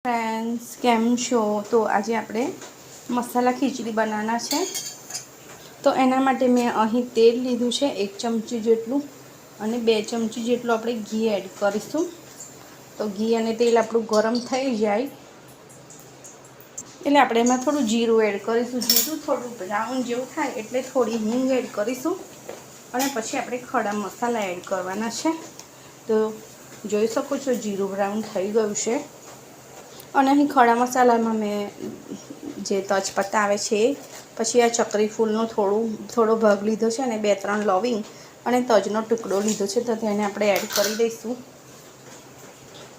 Friends came छो। तो आज આપણે मसाला खीचड़ी बनाना है। तो एना माटे मैं अहीं तेल लीधुं छे 1 चमची जेटलुं अने 2 चमची जेटलुं आपणे घी एड करीशुं। तो घी अने तेल आपणुं गरम थई जाय एटले आपणे एमां थोडुं जीरुं एड करीशुं। जीरुं थोडुं ब्राउन जेवुं थाय एटले थोड़ी हींग एड करीशुं अने पछी आपणे खड़ा मसाला एड करवाना छे। तो जोई शको छो जीरुं ब्राउन थई गयुं छे। અને અહીં ખડા મસાલામાં મેં જે તજપત્તા આવે છે પછી આ ચકરી ફૂલનો થોડો ભાગ લીધો છે અને 2-3 લવિંગ અને તજનો ટુકડો લીધો છે। તો તેને આપણે એડ કરી દઈશું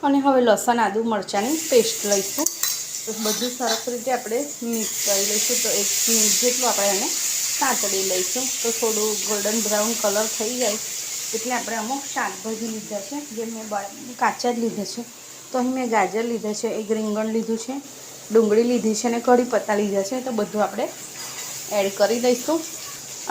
અને હવે લસણ આદુ મરચાંની પેસ્ટ લઈશું। તો બધું સરસ રીતે આપણે મિક્સ કરી લઈશું। તો 1 મિનિટ જેટલું આપણે એને સાંતળી લઈશું। તો થોડું ગોલ્ડન બ્રાઉન કલર થઈ જાય એટલે આપણે અમુક શાકભાજી લીધા છે જે મેં કાચા જ લીધા છે। तो अहीं मैं गाजर लीधा है, 1 રીંગણ लीधुं है, डूंगળી लीधी है और कढ़ी पत्ता लीधा है। तो बधुं आपणे एड करी दईशुं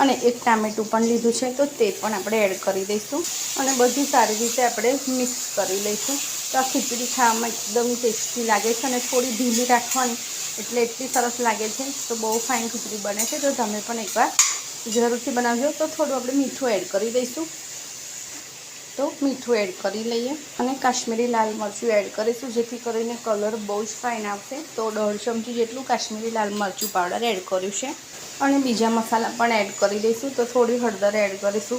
अने 1 टामेटुं पण लीधुं है तो ते पण आपणे एड करी दईशुं अने बधुं सारी रीते आपणे मिक्स करी लईशुं। तो आ खीचड़ी खावामां एकदम टेस्टी लागे छे अने थोड़ी ढीली राखवानी एटले एटली सरस लागे छे। तो बहु फाइन खीचड़ी बने छे। तो तमे पण एकवार जरूरथी बनावजो। तो थोड़ुं आपणे मीठुं एड करी दईशुं। तो मीठुं एड करी लईए अने काश्मीरी लाल मरचुं एड करीशुं जेथी करीने कलर बहुत ज फाइन आवशे। तो 1.5 चमची जेटलुं काश्मीरी लाल मरचुं पाउडर एड कर्युं छे अने बीजा मसाला पण एड करी दईशुं। तो थोड़ी हळदर एड करीशुं,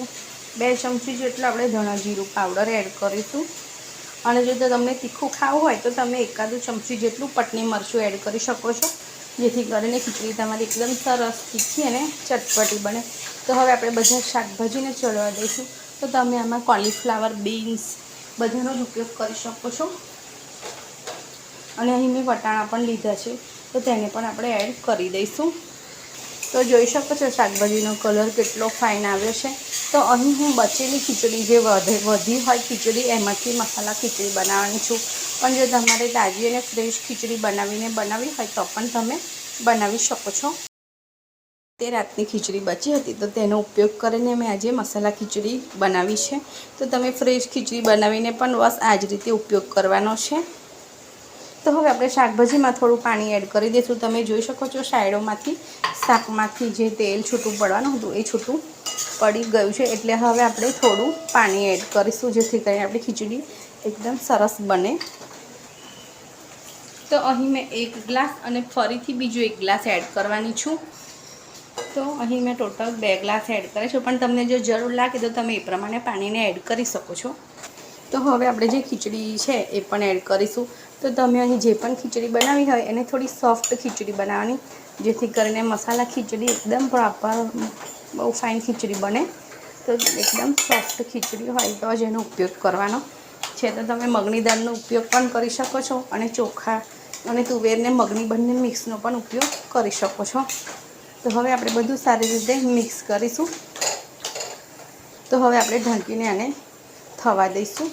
2 चमची जेटलुं आपणे धणा जीरुं पाउडर एड करीशुं अने जो तमने तीखुं खावुं होय तो तमे 1 चमची जेटलुं पटनी मरचुं एड करी शको छो जेथी करीने खीचड़ी तमारी एकदम सरस तीखी अने चटपटी बने। तो हवे आपणे बधा शाकभाजीने चढ़वा दईशुं। तो तमे आमां कॉलीफ्लावर बीन्स बधानो ज उपयोग करी शको छो अने अहीं मैं वटाणा पण लीधा छे तो तेने पण आपणे एड करी दईशुं। तो जोई शको छो शाकभाजीनो कलर केटलो फाइन आव्यो छे। तो अहीं हूँ बचेली खीचड़ी जे वधी होय खीचड़ी एमांथी मसाला खीचड़ी बनाववानी छुं। पण जो तमारे ताजी अने फ्रेश खीचड़ी बनावी होय तो पण तमे बनावी शको छो। ते रातनी खीचड़ी बची हती तो तेनो उपयोग करीने मैं आज मसाला खीचड़ी बनावी छे। तो तमे फ्रेश खीचड़ी बनावीने पण बस आज रीते उपयोग करवानो छे। तो हवे आपणे शाकभाजीमां थोडुं पाणी एड करी दईशुं। तमे जोई शको छो साइडोमांथी शाकमांथी जे तेल छूटुं पड़वानुं हतुं ए छूटुं पड़ी गयुं छे। एटले हवे आपणे थोडुं पाणी एड करीशुं जेथी करीने आपणी खीचड़ी एकदम सरस बने। तो अहीं मैं 1 ग्लास अने फरीथी बीजो 1 ग्लास एड करवानी छुं। तो अहीं मैं टोटल 2 ग्लास एड करे छे। पण तमने जो जरूर लागे तो तमे ए प्रमाणे पाणीने एड करी शको छो। तो हवे आपणे जे खीचड़ी छे ए पण एड करीशुं। तो तमे अहीं जे पण खीचड़ी बनावी होय एने थोड़ी सॉफ्ट खीचड़ी बनाववानी जेथी करीने मसाला खीचड़ी एकदम प्रॉपर बहु फाइन खीचड़ी बने। तो एकदम सॉफ्ट खीचड़ी होय तो ज एनो उपयोग करवानो छे। तो तमे मगनी दाळनो उपयोग पण करी शको छो अने चोखा अने तुवेर ने मगनी बंने मिक्सनो पण उपयोग करी शको छो। तो हवे आपणे बधुं सारी रीते मिक्स करीशुं। तो हवे आपणे ढांकीने आने थवा दईशुं।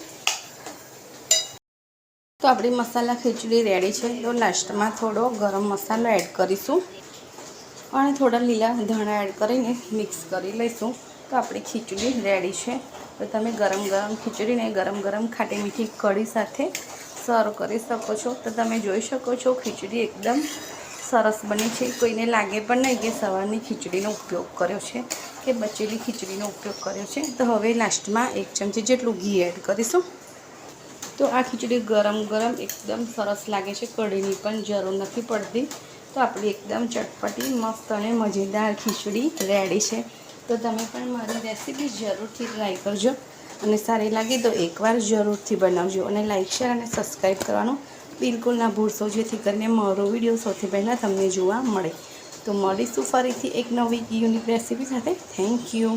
तो आपणी मसाला खीचड़ी रेडी छे। तो लास्टमां थोड़ो गरम मसालो एड करीशुं अने थोड़ा लीला धाणा एड करीने मिक्स करी लईशुं। तो आपणी खीचड़ी रेडी छे। तो तमे गरम गरम खीचड़ीने गरम गरम खाटी मीठी कढ़ी साथे सर्व करी शको छो। तो तमे जोई शको छो खीचड़ी एकदम सरस बनी है। कोईने लागे पण नहीं कि सवारनी खीचड़ीनो उपयोग कर्यो छे कि बचेली खीचड़ीनो उपयोग कर्यो छे। तो हवे लास्ट में 1 चमची जेटलुं घी एड करीशुं। तो आ खीचड़ी गरम गरम एकदम सरस लागे छे, कढ़ीनी पण जरूर नहीं पड़ती। तो आपणी एकदम चटपटी मस्त अने मजेदार खीचड़ी रेडी है। तो तमे पण मारी रेसिपी जरूरथी ट्राय करजो अने सारी लागे तो एकवार जरूरथी बनावजो अने लाइक शेर अने सब्सक्राइब करवानुं बिल्कुल ना भूलशो जेथी करीने मारो विडियो सौथी पहला तमने जोवा मळे। तो मळीशुं फरीथी एक नवी यूनिक रेसिपी साथे। Thank you.